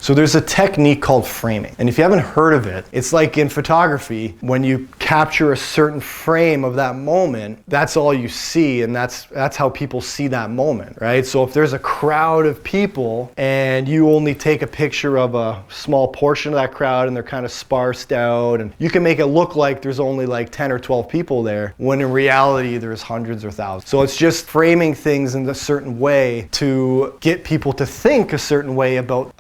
So there's a technique called framing. And if you haven't heard of it, it's like in photography, when you capture a certain frame of that moment, that's all you see, and that's how people see that moment, right? So if there's a crowd of people and you only take a picture of a small portion of that crowd and they're kind of sparsed out, and you can make it look like there's only like 10 or 12 people there, when in reality there's hundreds or thousands. So it's just framing things in a certain way to get people to think a certain way about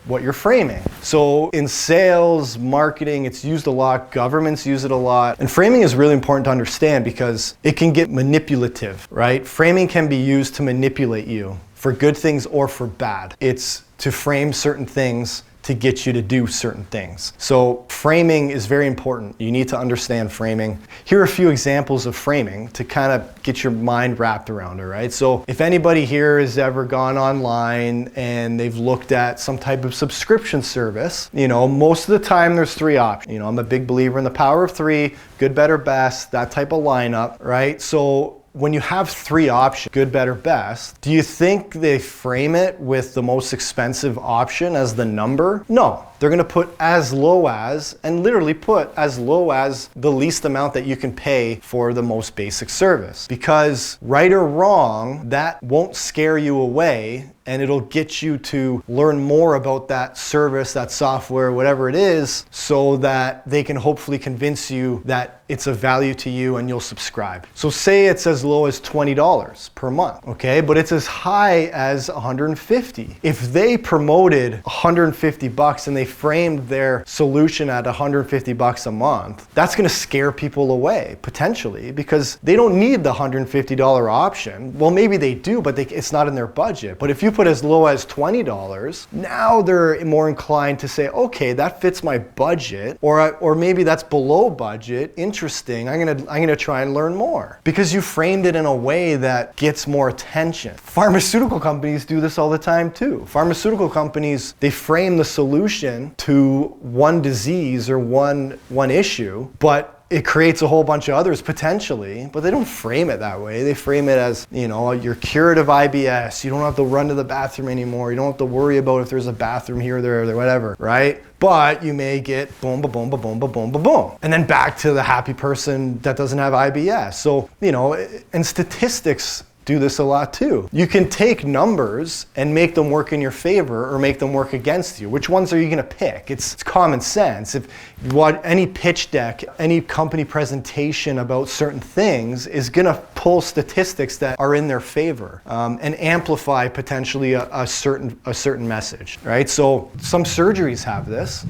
what you're framing. So in sales, marketing, it's used a lot, governments use it a lot, and framing is really important to understand because it can get manipulative, right? Framing can be used to manipulate you for good things or for bad. It's to frame certain things to get you to do certain things. So framing is very important. You need to understand framing. Here are a few examples of framing to kind of get your mind wrapped around it, right? So if anybody here has ever gone online and they've looked at some type of subscription service, most of the time there's three options. I'm a big believer in the power of three, good, better, best, that type of lineup, right? So when you have three options, good, better, best, do you think they frame it with the most expensive option as the number? No. They're going to put as low as, and literally put as low as the least amount that you can pay for the most basic service. Because right or wrong, that won't scare you away, and it'll get you to learn more about that service, that software, whatever it is, so that they can hopefully convince you that it's of value to you and you'll subscribe. So say it's as low as $20 per month, okay? But it's as high as $150. If they promoted $150 and they framed their solution at $150 a month, that's gonna scare people away, potentially, because they don't need the $150 option. Well, maybe they do, but it's not in their budget. But if you put as low as $20, now they're more inclined to say, okay, that fits my budget, or maybe that's below budget, interesting, I'm gonna try and learn more. Because you framed it in a way that gets more attention. Pharmaceutical companies do this all the time too. Pharmaceutical companies, they frame the solution to one disease or one issue, but it creates a whole bunch of others potentially, but they don't frame it that way. They frame it as, you're cured of IBS. You don't have to run to the bathroom anymore. You don't have to worry about if there's a bathroom here, there, or whatever, right? But you may get boom, ba boom, ba boom, ba boom, ba boom. And then back to the happy person that doesn't have IBS. So, and statistics do this a lot too. You can take numbers and make them work in your favor or make them work against you. Which ones are you gonna pick? It's common sense. If you want any pitch deck, any company presentation about certain things is gonna pull statistics that are in their favor and amplify potentially a certain message, right? So some surgeries have this.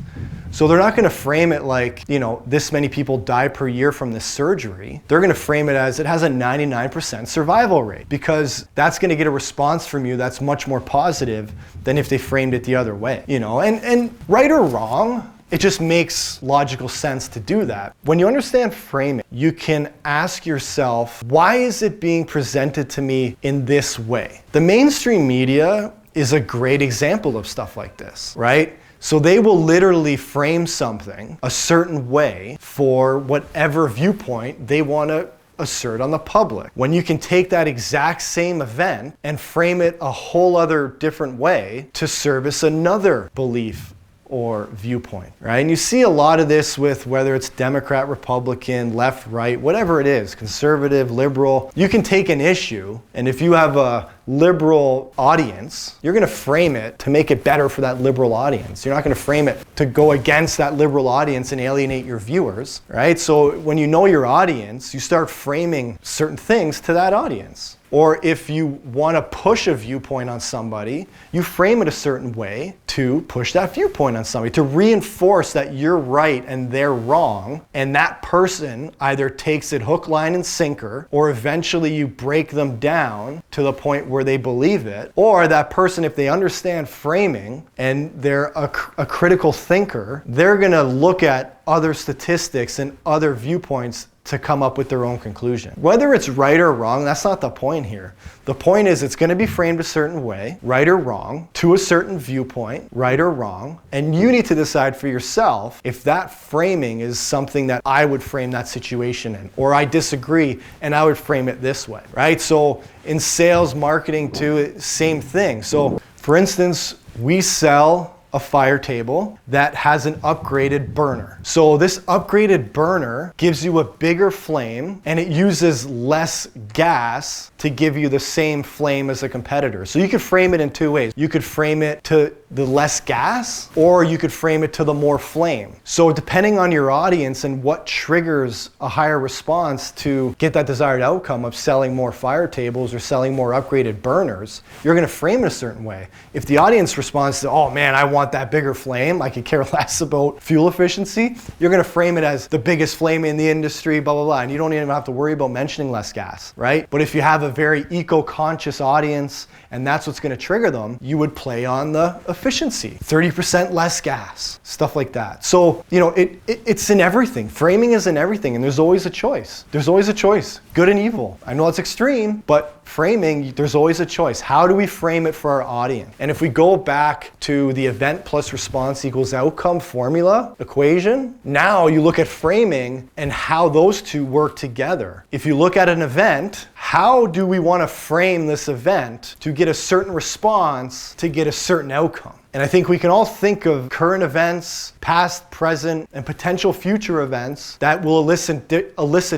So they're not gonna frame it like, this many people die per year from this surgery. They're gonna frame it as it has a 99% survival rate, because that's gonna get a response from you that's much more positive than if they framed it the other way, and right or wrong, it just makes logical sense to do that. When you understand framing, you can ask yourself, why is it being presented to me in this way? The mainstream media is a great example of stuff like this, right? So they will literally frame something a certain way for whatever viewpoint they want to assert on the public. When you can take that exact same event and frame it a whole other different way to service another belief or viewpoint, right? And you see a lot of this with whether it's Democrat, Republican, left, right, whatever it is, conservative, liberal. You can take an issue, and if you have a liberal audience, you're gonna frame it to make it better for that liberal audience. You're not gonna frame it to go against that liberal audience and alienate your viewers, right? So when you know your audience, you start framing certain things to that audience. Or if you want to push a viewpoint on somebody, you frame it a certain way to push that viewpoint on somebody, to reinforce that you're right and they're wrong, and that person either takes it hook, line, and sinker, or eventually you break them down to the point where they believe it, or that person, if they understand framing and they're a critical thinker, they're going to look at other statistics and other viewpoints to come up with their own conclusion. Whether it's right or wrong, that's not the point here. The point is it's going to be framed a certain way, right or wrong, to a certain viewpoint, right or wrong, and you need to decide for yourself if that framing is something that I would frame that situation in, or I disagree and I would frame it this way, right? So in sales, marketing too, same thing. So for instance, we sell a fire table that has an upgraded burner. So this upgraded burner gives you a bigger flame and it uses less gas to give you the same flame as a competitor. So you could frame it in two ways. You could frame it to the less gas, or you could frame it to the more flame. So depending on your audience and what triggers a higher response to get that desired outcome of selling more fire tables or selling more upgraded burners, you're going to frame it a certain way. If the audience responds to, oh man, I want that bigger flame, I could care less about fuel efficiency, you're going to frame it as the biggest flame in the industry, blah, blah, blah, and you don't even have to worry about mentioning less gas, right? But if you have a very eco-conscious audience and that's what's going to trigger them, you would play on the efficiency, 30% less gas, stuff like that. So, it's in everything. Framing is in everything, and there's always a choice. There's always a choice, good and evil. I know it's extreme, but framing, there's always a choice. How do we frame it for our audience? And if we go back to the event plus response equals outcome formula equation, now you look at framing and how those two work together. If you look at an event, how do we want to frame this event to get a certain response, to get a certain outcome? And I think we can all think of current events, past, present, and potential future events that will elicit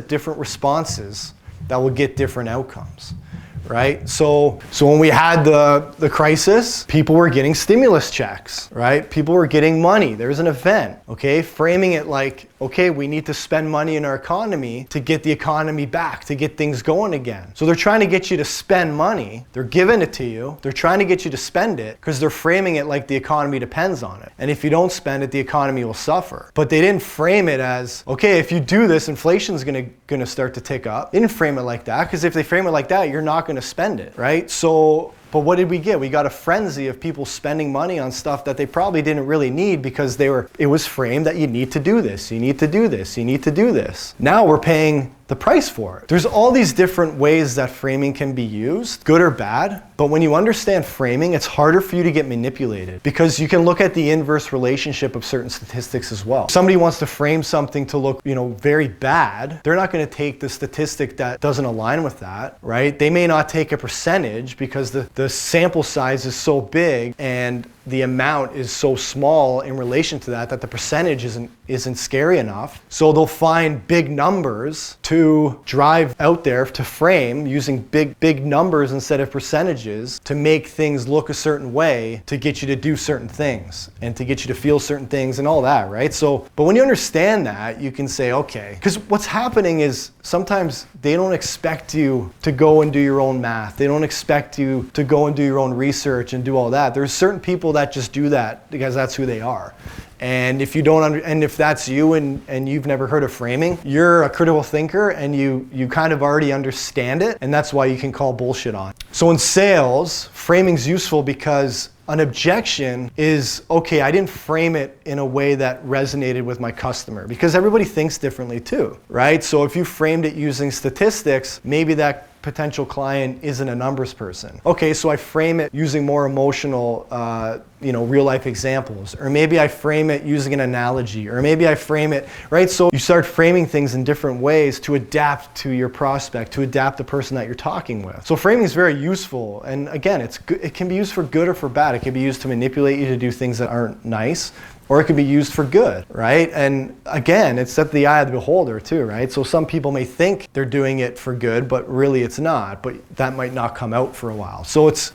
different responses that will get different outcomes. Right? So when we had the crisis, people were getting stimulus checks, right? People were getting money. There's an event, okay? Framing it like, okay, we need to spend money in our economy to get the economy back, to get things going again. So they're trying to get you to spend money. They're giving it to you. They're trying to get you to spend it because they're framing it like the economy depends on it. And if you don't spend it, the economy will suffer. But they didn't frame it as, okay, if you do this, inflation's gonna start to tick up. They didn't frame it like that, because if they frame it like that, you're not gonna spend it, right? So, but what did we get? We got a frenzy of people spending money on stuff that they probably didn't really need because it was framed that you need to do this, you need to do this, you need to do this. Now we're paying the price for it. There's all these different ways that framing can be used, good or bad, but when you understand framing, it's harder for you to get manipulated because you can look at the inverse relationship of certain statistics as well. If somebody wants to frame something to look, very bad, they're not going to take the statistic that doesn't align with that, right? They may not take a percentage because the sample size is so big and the amount is so small in relation to that the percentage isn't scary enough. So they'll find big numbers to drive out there to frame using big numbers instead of percentages to make things look a certain way to get you to do certain things and to get you to feel certain things and all that, right? So, but when you understand that, you can say, okay, because what's happening is sometimes they don't expect you to go and do your own math. They don't expect you to go and do your own research and do all that. There's certain people that just do that because that's who they are. And if you don't and if that's you and you've never heard of framing, you're a critical thinker and you kind of already understand it, and that's why you can call bullshit on. So in sales, framing's useful because an objection is, okay, I didn't frame it in a way that resonated with my customer, because everybody thinks differently too, right? So if you framed it using statistics, maybe that potential client isn't a numbers person. Okay, so I frame it using more emotional, real life examples, or maybe I frame it using an analogy, or maybe I frame it, right? So you start framing things in different ways to adapt to your prospect, to adapt the person that you're talking with. So framing is very useful, and again, it can be used for good or for bad. It can be used to manipulate you to do things that aren't nice, or it can be used for good, right? And again, it's at the eye of the beholder too, right? So some people may think they're doing it for good, but really it's not, but that might not come out for a while. So it's,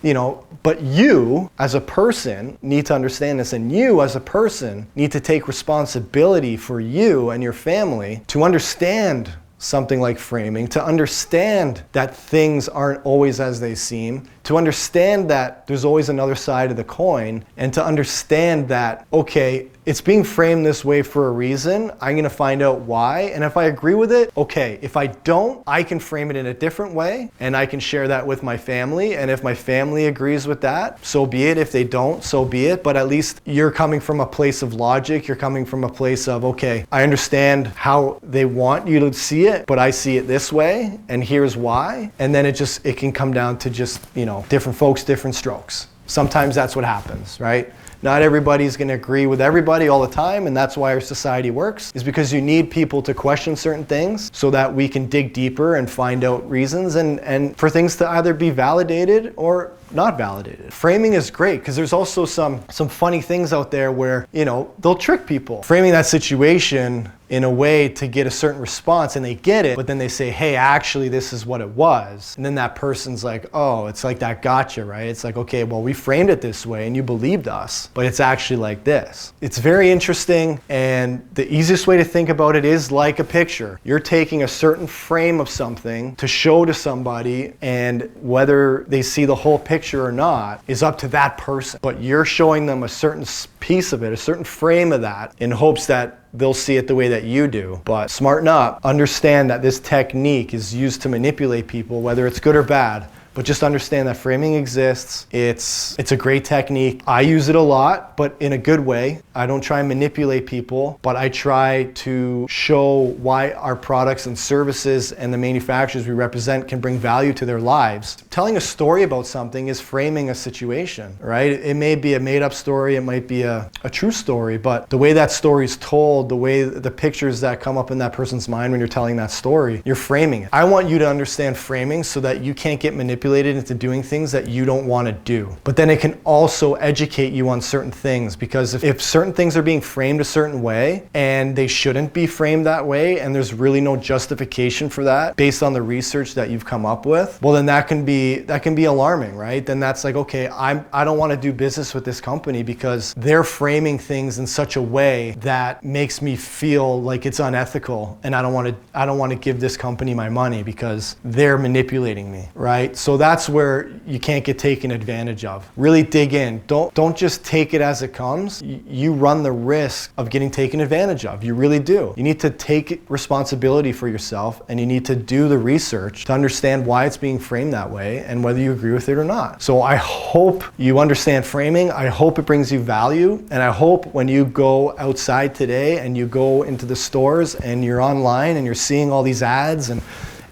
but you as a person need to understand this, and you as a person need to take responsibility for you and your family to understand something like framing, to understand that things aren't always as they seem, to understand that there's always another side of the coin, and to understand that, okay, it's being framed this way for a reason. I'm going to find out why, and if I agree with it, okay. If I don't, I can frame it in a different way, and I can share that with my family, and if my family agrees with that, so be it. If they don't, so be it. But at least you're coming from a place of logic. You're coming from a place of, okay, I understand how they want you to see it, but I see it this way, and here's why. And then it can come down to just, different folks, different strokes. Sometimes that's what happens, right? Not everybody's going to agree with everybody all the time, and that's why our society works, is because you need people to question certain things so that we can dig deeper and find out reasons and for things to either be validated or not validated. Framing is great because there's also some funny things out there where, you know, they'll trick people. Framing that situation in a way to get a certain response, and they get it, but then they say, hey, actually this is what it was. And then that person's like, oh, it's like that gotcha, right? It's like, okay, well, we framed it this way and you believed us, but it's actually like this. It's very interesting, and the easiest way to think about it is like a picture. You're taking a certain frame of something to show to somebody, and whether they see the whole picture or not is up to that person. But you're showing them a certain piece of it, a certain frame of that, in hopes that they'll see it the way that you do. But smarten up, understand that this technique is used to manipulate people, whether it's good or bad. But just understand that framing exists. It's a great technique. I use it a lot, but in a good way. I don't try and manipulate people, but I try to show why our products and services and the manufacturers we represent can bring value to their lives. Telling a story about something is framing a situation, right? It may be a made-up story, it might be a true story, but the way that story is told, the way the pictures that come up in that person's mind when you're telling that story, you're framing it. I want you to understand framing so that you can't get manipulated into doing things that you don't want to do. But then it can also educate you on certain things, because if certain things are being framed a certain way and they shouldn't be framed that way, and there's really no justification for that based on the research that you've come up with, well, then that can be alarming, right? Then that's like, okay, I don't want to do business with this company because they're framing things in such a way that makes me feel like it's unethical, and I don't want to give this company my money because they're manipulating me, right? So that's where you can't get taken advantage of. Really dig in. Don't just take it as it comes. You run the risk of getting taken advantage of. You really do. You need to take responsibility for yourself, and you need to do the research to understand why it's being framed that way and whether you agree with it or not. So I hope you understand framing. I hope it brings you value, and I hope when you go outside today and you go into the stores and you're online and you're seeing all these ads,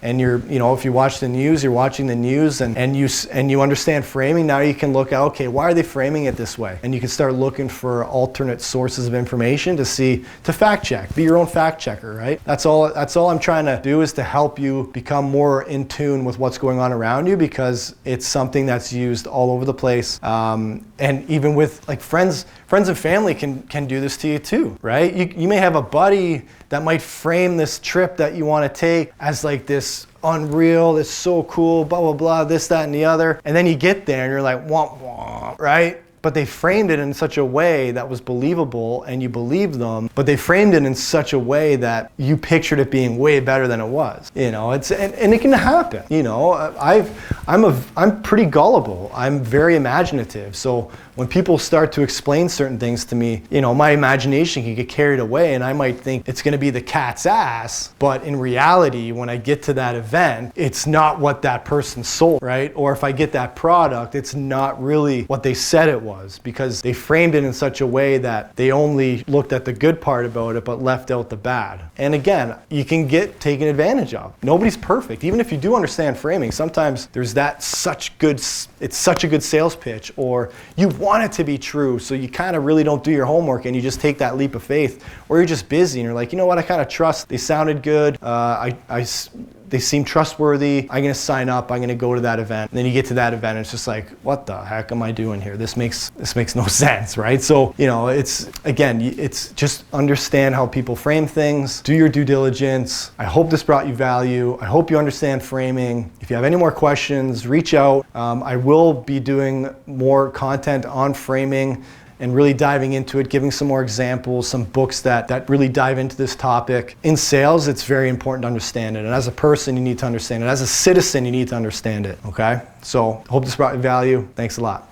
and you're, you know, if you watch the news, you're watching the news, and you understand framing. Now you can look at, okay, why are they framing it this way? And you can start looking for alternate sources of information to fact check. Be your own fact checker, right? That's all I'm trying to do, is to help you become more in tune with what's going on around you, because it's something that's used all over the place. And even with like friends and family can do this to you too, right? You may have a buddy that might frame this trip that you want to take as like this unreal, it's so cool, blah, blah, blah, this, that, and the other. And then you get there and you're like, womp, womp, right? But they framed it in such a way that was believable, and you believed them, but they framed it in such a way that you pictured it being way better than it was. You know, and it can happen. You know, I'm pretty gullible. I'm very imaginative. So when people start to explain certain things to me, you know, my imagination can get carried away, and I might think it's going to be the cat's ass, but in reality, when I get to that event, it's not what that person sold, right? Or if I get that product, it's not really what they said it was, because they framed it in such a way that they only looked at the good part about it but left out the bad. And again, you can get taken advantage of. Nobody's perfect. Even if you do understand framing, sometimes there's it's such a good sales pitch, or you want it to be true, so you kind of really don't do your homework and you just take that leap of faith, or you're just busy and you're like, you know what, I kind of trust, they sounded good, they seem trustworthy, I'm gonna sign up, I'm gonna go to that event. And then you get to that event and it's just like, what the heck am I doing here? This makes no sense, right? So, you know, it's just understand how people frame things, do your due diligence. I hope this brought you value. I hope you understand framing. If you have any more questions, reach out. I will be doing more content on framing and really diving into it, giving some more examples, some books that really dive into this topic. In sales, it's very important to understand it. And as a person, you need to understand it. As a citizen, you need to understand it, okay? So, hope this brought you value. Thanks a lot.